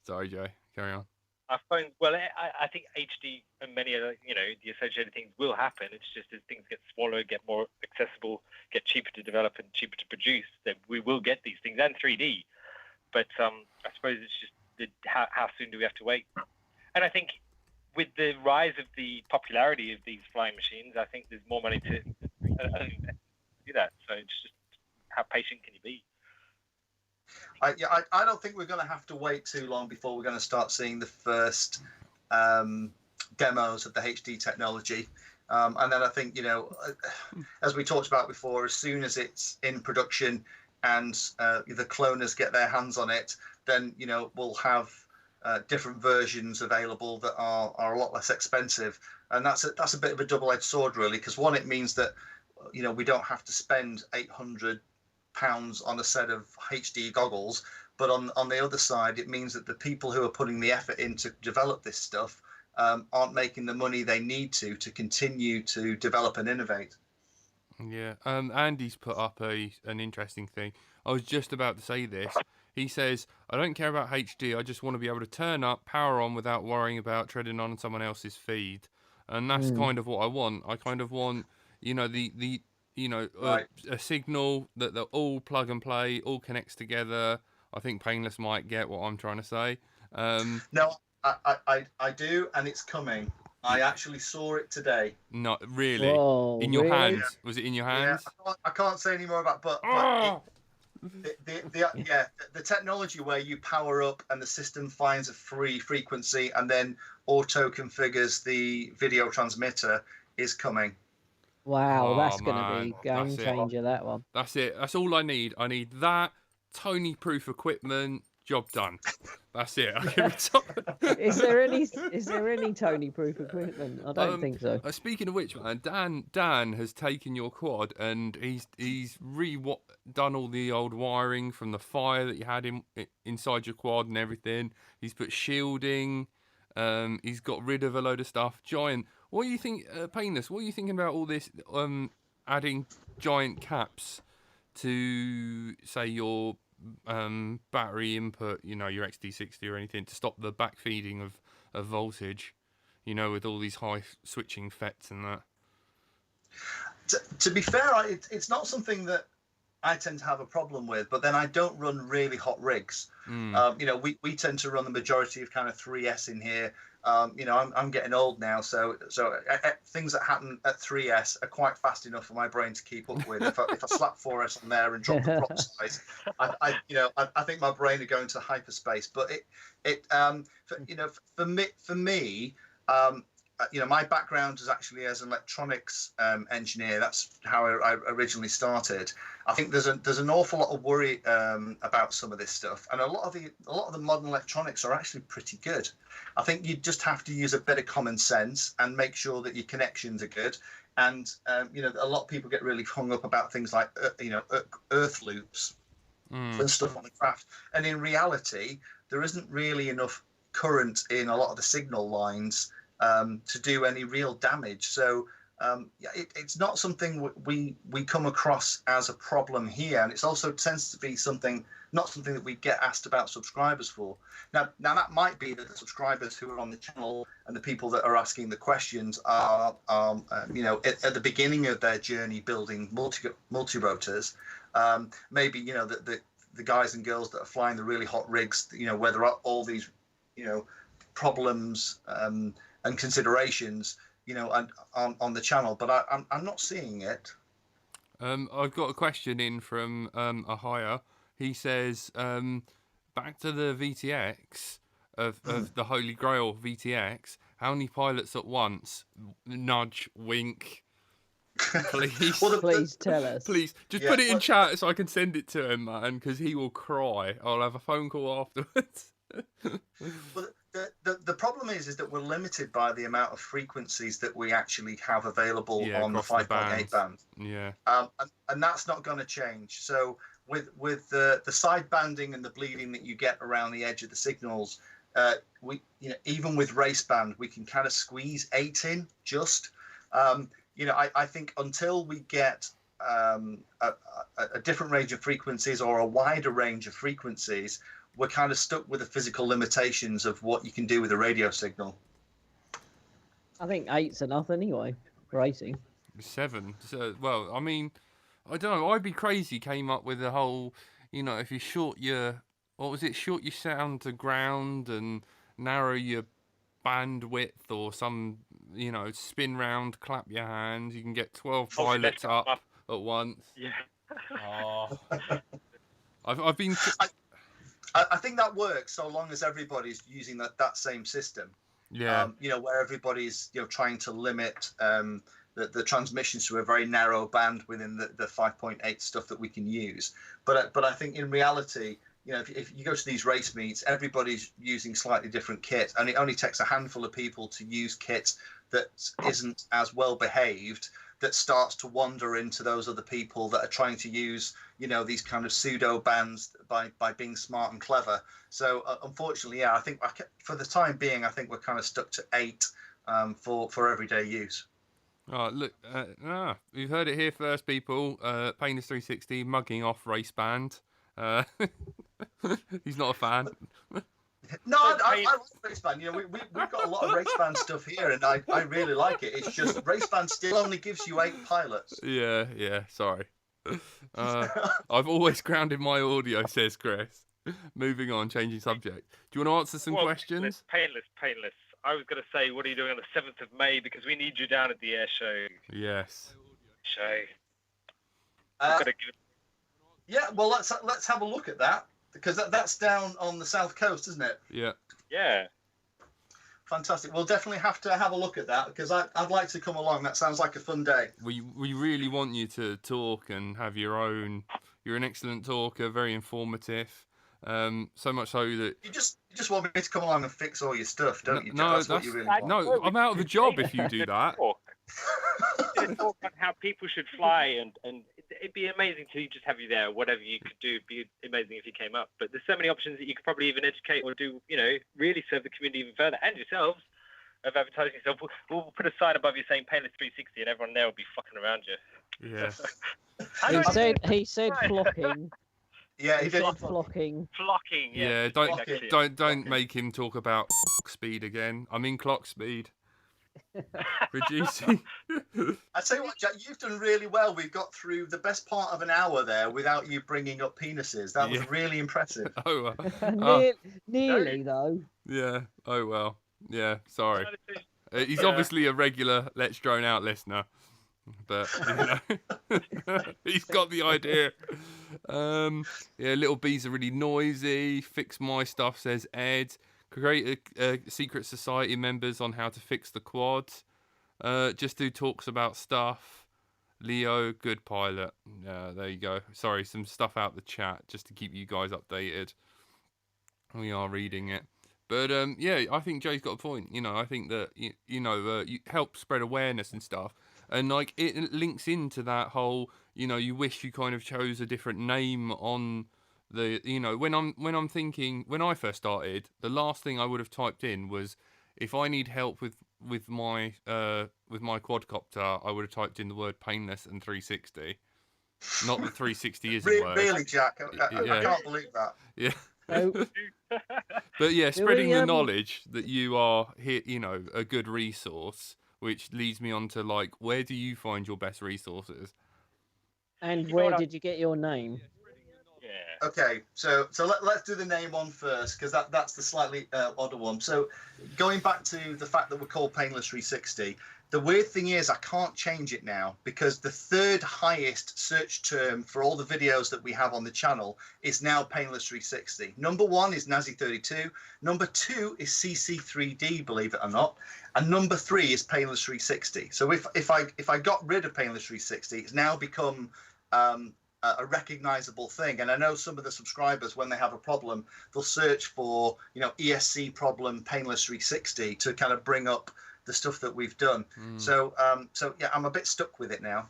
Sorry, Joe. Carry on. our phones. Well, I think HD and many other, the associated things will happen. It's just as things get smaller, get more accessible, get cheaper to develop and cheaper to produce, that we will get these things, and 3D. But I suppose it's just how soon do we have to wait? And I think with the rise of the popularity of these flying machines, I think there's more money to do that. So it's just how patient can you be? I don't think we're going to have to wait too long before we're going to start seeing the first demos of the HD technology. And then I think, as we talked about before, as soon as it's in production and the cloners get their hands on it, then, we'll have different versions available that are a lot less expensive. And that's a bit of a double-edged sword, really, because one, it means that, we don't have to spend £800 on a set of HD goggles. But on the other side, it means that the people who are putting the effort in to develop this stuff aren't making the money they need to continue to develop and innovate. Yeah. Andy's put up an interesting thing. I was just about to say this. He says, I don't care about HD. I just want to be able to turn up, power on without worrying about treading on someone else's feed. And that's kind of what I want. I kind of want, Right. a signal that they're all plug and play, all connects together. I think Painless might get what I'm trying to say. No, I do, and it's coming. I actually saw it today. Not really. Whoa, In your really? hands? Was it in your hands? Yeah, I can't say any more about, but the technology where you power up and the system finds a free frequency and then auto configures the video transmitter is coming. Wow, Oh, that's going to man, be game that's it. changer, that one. That's it. That's all I need. I need that Tony-proof equipment. Job done. That's it. I can retire. Is there any Tony proof equipment? I don't think so. Speaking of which, man, Dan has taken your quad and he's done all the old wiring from the fire that you had inside your quad and everything. He's put shielding. He's got rid of a load of stuff. Giant. What do you think, Painless? What are you thinking about all this? Adding giant caps to say your battery input, your XT60 or anything, to stop the backfeeding of voltage, with all these high switching FETs and that. To be fair, it's not something that I tend to have a problem with. But then I don't run really hot rigs. You know, we tend to run the majority of kind of 3S in here. You know, I'm getting old now, so things that happen at 3S are quite fast enough for my brain to keep up with. If I slap 4S on there and drop the prop size, I think my brain would go into hyperspace. But you know, for me, you know, my background is actually as an electronics engineer. That's how I originally started. I think there's an awful lot of worry about some of this stuff, and a lot of the modern electronics are actually pretty good. I think you just have to use a bit of common sense and make sure that your connections are good. And you know, a lot of people get really hung up about things like you know, earth loops and stuff on the craft. And in reality, there isn't really enough current in a lot of the signal lines to do any real damage. So yeah, it's not something we come across as a problem here, and it's also tends to be not something that we get asked about subscribers for. Now that might be that the subscribers who are on the channel and the people that are asking the questions are you know, at the beginning of their journey building multi-rotors. Maybe, you know, the guys and girls that are flying the really hot rigs, you know, where there are all these, you know, problems and considerations, you know, on the channel, but I'm not seeing it. I've got a question in from a hire. He says, back to the VTX of the Holy Grail VTX. How many pilots at once? Nudge, wink. Please, Please tell us. please, just put it in chat so I can send it to him, man, because he will cry. I'll have a phone call afterwards. Well, the problem is that we're limited by the amount of frequencies that we actually have available on the 5.8 band. Yeah. And that's not going to change. So with the side banding and the bleeding that you get around the edge of the signals, we, you know, even with race band, we can kind of squeeze 8 in just. You know, I think until we get a different range of frequencies or a wider range of frequencies, we're kind of stuck with the physical limitations of what you can do with a radio signal. I think 8's enough anyway for racing. 7. So, well, I mean, I don't know. I'd be crazy came up with the whole, you know, if you short your sound to ground and narrow your bandwidth or some, you know, spin round, clap your hands, you can get 12 pilots up at once. Yeah. Oh. I've been. I think that works so long as everybody's using that same system. Yeah. You know, where everybody's, you know, trying to limit the transmissions to a very narrow band within the 5.8 stuff that we can use. But I think in reality, you know, if you go to these race meets, everybody's using slightly different kit, and it only takes a handful of people to use kit that isn't as well behaved, that starts to wander into those other people that are trying to use, you know, these kind of pseudo bands by being smart and clever. So unfortunately, yeah, I think for the time being, I think we're kind of stuck to 8 for everyday use. Oh, look, you've heard it here first, people. Painless 360 mugging off race band. He's not a fan. No, I like race band. You know, we've got a lot of race band stuff here, and I really like it. It's just race band still only gives you 8 pilots. Yeah, Sorry. I've always grounded my audio, says Chris. Moving on, changing subject. Do you want to answer some questions? Painless. I was going to say, what are you doing on the 7th of May? Because we need you down at the air show. Yes. Yeah, well, let's have a look at that, because that's down on the south coast, isn't it? Yeah. Yeah. Fantastic. We'll definitely have to have a look at that, because I'd like to come along. That sounds like a fun day. We really want you to talk and have your own. You're an excellent talker, very informative. So much so that you just want me to come along and fix all your stuff, don't you? No, that's what you really want. No, I'm out of a job if you do that. Talk on how people should fly, and it'd be amazing to just have you there. Whatever you could do, it'd be amazing if you came up. But there's so many options that you could probably even educate or do, you know, really serve the community even further, and yourselves of advertising yourself. We'll put a sign above you saying Painless 360, and everyone there will be fucking around you. Yes. He said flocking. Yeah, he did. Flocking. Flocking. Yeah, don't make him talk about clock speed again. I mean clock speed. Reducing. I tell you what, Jack, you've done really well. We've got through the best part of an hour there without you bringing up penises. That was Yeah. really impressive. Oh well. Nearly though. Yeah. Oh well. Yeah. Sorry. He's obviously a regular Let's Drone Out listener, but he's got the idea. Yeah, little bees are really noisy. Fix my stuff, says Ed. Create a secret society members on how to fix the quad. Just do talks about stuff. Leo, good pilot. There you go. Sorry, some stuff out the chat just to keep you guys updated. We are reading it. But yeah, I think Jay's got a point. I think that you help spread awareness and stuff, and like it links into that whole. You wish you kind of chose a different name on the. When I'm thinking when I first started, the last thing I would have typed in was if I need help with my quadcopter, I would have typed in the word painless and 360. Not that 360 is a word. Really, Jack? I can't believe that. Yeah. So, But yeah, Do spreading we, the knowledge that you are here, a good resource, which leads me on to like, where do you find your best resources? and You know where what I- did you get your name? Yeah. Okay, so let's do the name one first, because that's the slightly odder one. So going back to the fact that we're called Painless 360, the weird thing is I can't change it now because the third highest search term for all the videos that we have on the channel is now Painless 360. Number one is Nazi 32. Number two is CC3D, believe it or not, and number three is Painless 360. So if I got rid of Painless 360, it's now become a recognizable thing. And I know some of the subscribers, when they have a problem, they'll search for ESC problem Painless 360 to kind of bring up the stuff that we've done. So yeah, I'm a bit stuck with it now.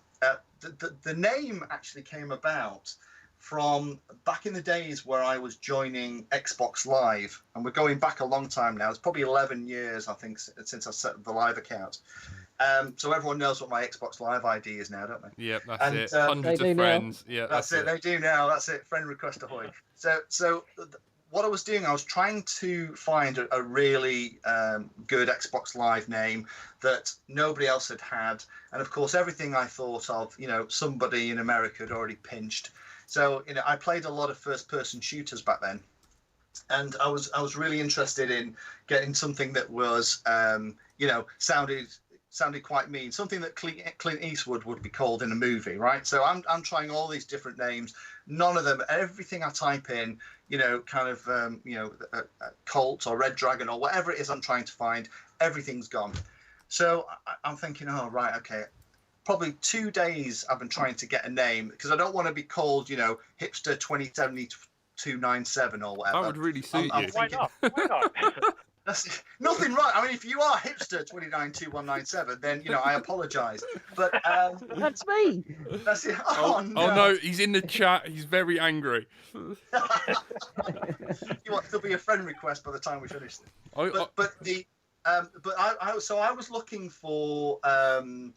The name actually came about from back in the days where I was joining Xbox Live, and we're going back a long time now. It's probably 11 years, I think, since I set up the live account. So everyone knows what my Xbox Live ID is now, don't they? Yep, that's And, it. Hundreds They of do now. friends. Yeah, That's it. They do now. That's it. Friend request ahoy. So what I was doing, I was trying to find a really good Xbox Live name that nobody else had. And of course, everything I thought of, somebody in America had already pinched. So, I played a lot of first-person shooters back then. And I was really interested in getting something that was, sounded quite mean, something that Clint Eastwood would be called in a movie, right? So I'm trying all these different names. None of them, everything I type in, Colt or Red Dragon or whatever it is I'm trying to find, everything's gone. So I'm thinking, oh, right, okay. Probably 2 days I've been trying to get a name because I don't want to be called, Hipster 207297 or whatever. That would really suit you. Why not? Why not? That's nothing right. I mean, if you are Hipster 292197, then I apologise. But That's me. that's it. Oh no, he's in the chat. He's very angry. You want there'll be a friend request by the time we finish this. I was looking for kind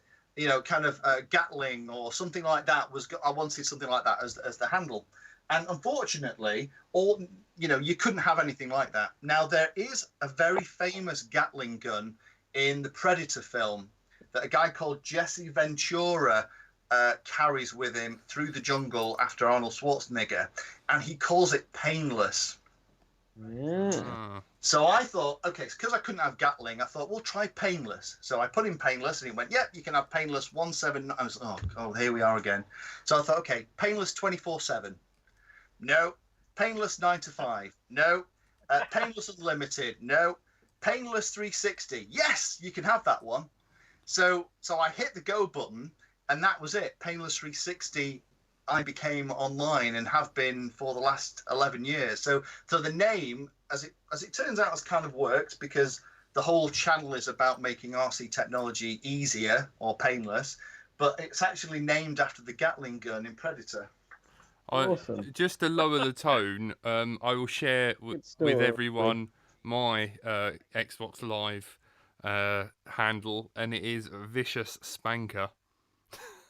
of Gatling or something like that. I wanted something like that as the handle. And unfortunately, you couldn't have anything like that. Now, there is a very famous Gatling gun in the Predator film that a guy called Jesse Ventura carries with him through the jungle after Arnold Schwarzenegger, and he calls it Painless. Yeah. So I thought, okay, because I couldn't have Gatling, I thought, we'll try Painless. So I put in Painless, and he went, yep, you can have Painless 17. I was, oh, here we are again. So I thought, okay, Painless 24/7. No. Painless 9 to 5. No. Painless Unlimited. No. Painless 360. Yes, you can have that one. So I hit the go button, and that was it. Painless 360. I became online and have been for the last 11 years. So the name, as it turns out, has kind of worked because the whole channel is about making RC technology easier or painless, but it's actually named after the Gatling gun in Predator. Awesome. Just to lower the tone, I will share with everyone my Xbox Live handle, and it is Vicious Spanker.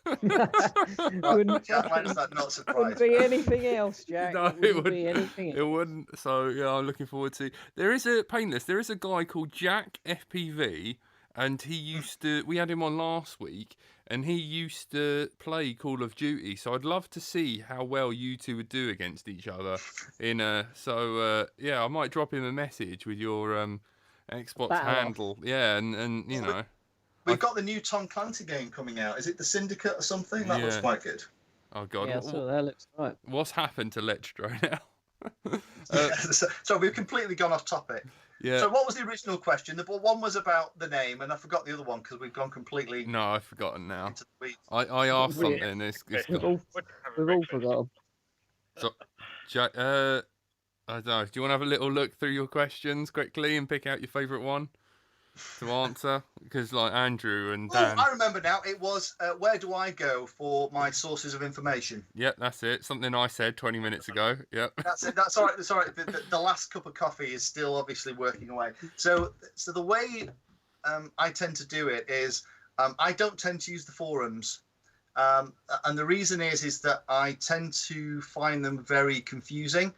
Wouldn't be anything else, Jack. No, it wouldn't be anything else. It wouldn't. So yeah, I'm looking forward to. There is a Painless. There is a guy called Jack FPV, and he used to. We had him on last week, and he used to play Call of Duty. So I'd love to see how well you two would do against each other. Yeah, I might drop him a message with your Xbox Battle off. handle. Yeah, and you know. We've got the new Tom Clancy game coming out. Is it the Syndicate or something? That looks Yeah. quite good. Oh God, Yeah, so that looks right. what's happened to Let's Draw now? So we've completely gone off topic. Yeah. So what was the original question? The one was about the name, and I forgot the other one because we've gone completely No, I've forgotten now. into the weeds. I asked Weird. something. It's We've all forgotten. Jack, I don't know. Do you want to have a little look through your questions quickly and pick out your favourite one to answer? Because like Andrew and Dan. Oh, I remember now. It was where do I go for my sources of information? Yep, that's it. Something I said 20 minutes ago. Yep. That's it. That's all right. That's all right. The last cup of coffee is still obviously working away. So the way I tend to do it is I don't tend to use the forums. And the reason is that I tend to find them very confusing.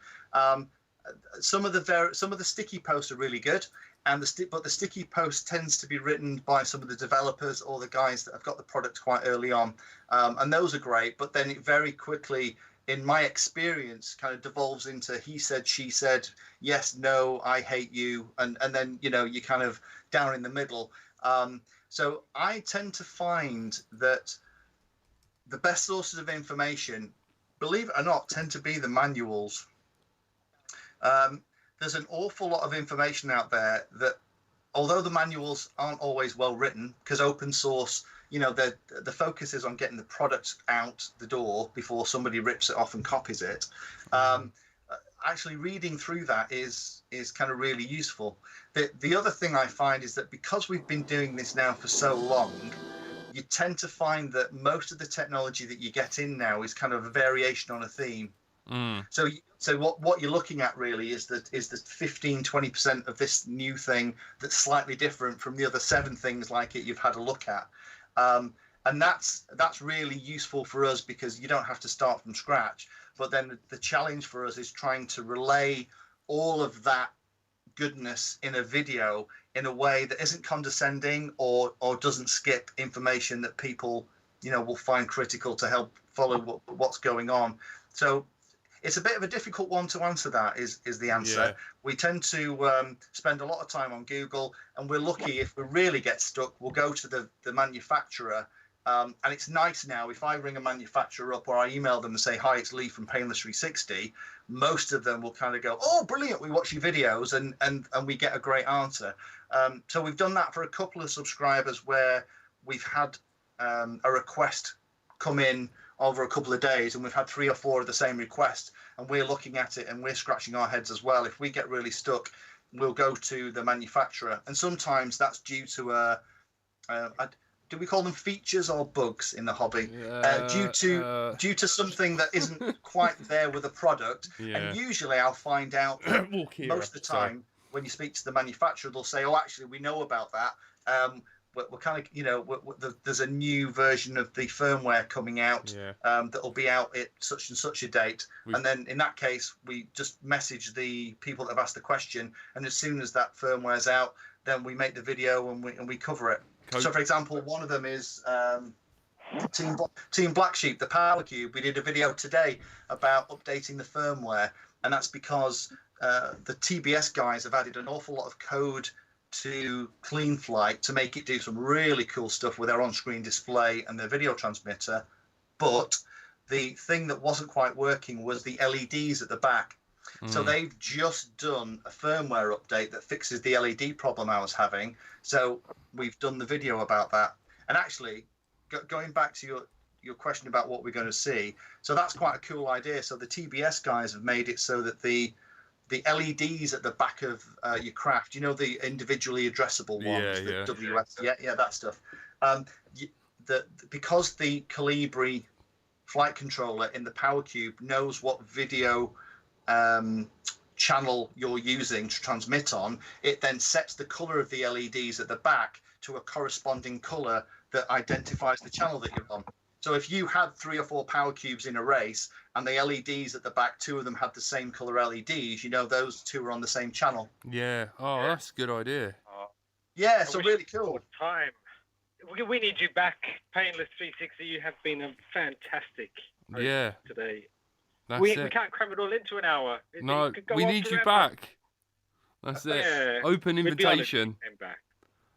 Some of the sticky posts are really good, and but the sticky post tends to be written by some of the developers or the guys that have got the product quite early on, and those are great. But then it very quickly, in my experience, kind of devolves into he said, she said, yes, no, I hate you, and then you kind of down in the middle. So I tend to find that the best sources of information, believe it or not, tend to be the manuals. There's an awful lot of information out there that, although the manuals aren't always well written, because open source, the focus is on getting the product out the door before somebody rips it off and copies it. Actually reading through that is kind of really useful. The other thing I find is that because we've been doing this now for so long, you tend to find that most of the technology that you get in now is kind of a variation on a theme. So what you're looking at really is the 15-20% of this new thing that's slightly different from the other 7 things like it you've had a look at, and that's really useful for us because you don't have to start from scratch. But then the challenge for us is trying to relay all of that goodness in a video in a way that isn't condescending or doesn't skip information that people will find critical to help follow what's going on. So it's a bit of a difficult one to answer. That is the answer. Yeah. We tend to spend a lot of time on Google, and we're lucky if we really get stuck, we'll go to the manufacturer. And it's nice now, if I ring a manufacturer up or I email them and say, hi, it's Lee from Painless 360, most of them will kind of go, oh, brilliant, we watch your videos, and we get a great answer. So we've done that for a couple of subscribers where we've had a request come in over a couple of days, and we've had 3 or 4 of the same request, and we're looking at it and we're scratching our heads as well. If we get really stuck, we'll go to the manufacturer, and sometimes that's due to do we call them features or bugs in the hobby? Due to something that isn't quite there with the product. Yeah. And usually I'll find out most of the time when you speak to the manufacturer, they'll say, oh, actually, we know about that. We're kind of, there's a new version of the firmware coming out that'll be out at such and such a date. And then in that case, we just message the people that have asked the question. And as soon as that firmware's out, then we make the video and we cover it. So, for example, one of them is Team Black Sheep, the Power Cube. We did a video today about updating the firmware, and that's because the TBS guys have added an awful lot of code to Clean Flight to make it do some really cool stuff with their on-screen display and their video transmitter. But the thing that wasn't quite working was the LEDs at the back. So they've just done a firmware update that fixes the LED problem I was having. So we've done the video about that. And actually, going back to your question about what we're going to see, so that's quite a cool idea. So the TBS guys have made it so that the LEDs at the back of your craft, the individually addressable ones, the WS, that stuff. Because the Calibri flight controller in the Power Cube knows what video channel you're using to transmit on, it then sets the color of the LEDs at the back to a corresponding color that identifies the channel that you're on. So if you had 3 or 4 Power Cubes in a race and the LEDs at the back, 2 of them had the same color LEDs, those 2 are on the same channel. Yeah. Oh, that's a good idea. Yeah, so wish really it was cool. more time. We need you back, Painless 360. You have been a fantastic host Yeah, today. that's We it. can't cram it all into an hour. No, It could go we on need you forever. back. That's it. Yeah. Open We'd be honoured if you invitation. came back.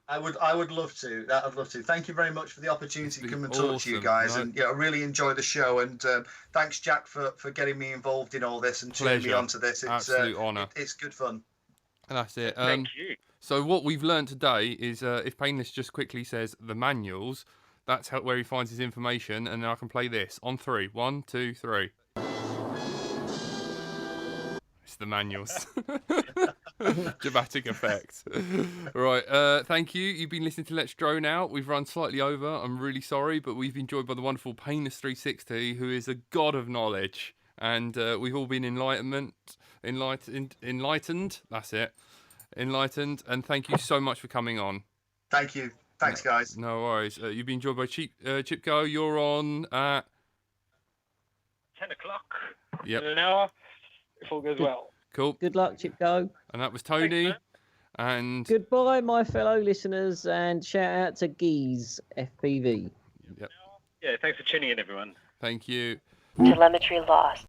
I would love to. I'd love to. Thank you very much for the opportunity to been come and talk to you awesome. guys, No. and I really enjoy the show. And thanks, Jack, for getting me involved in all this and turning me Pleasure. onto this. It's Absolute honour. it's good fun. And that's it. Thank you. So what we've learned today is if Painless just quickly says the manuals, that's where he finds his information, and then I can play this on 3. 1, 2, 3. It's the manuals. Dramatic effect. Right, thank you. You've been listening to Let's Drone Out. We've run slightly over. I'm really sorry, but we've been joined by the wonderful Painless 360, who is a god of knowledge, and we've all been enlightened. That's it. Enlightened, and thank you so much for coming on. Thank you. Thanks, guys. No worries. You've been joined by Chipko. You're on at 10 o'clock Yep. in an hour, if all goes well. Cool. Good luck, Chip Go. And that was Tony. Thanks, And Goodbye, my fellow listeners, and shout out to Geese FPV. yep. Yeah, thanks for tuning in, everyone. Thank you. Telemetry lost.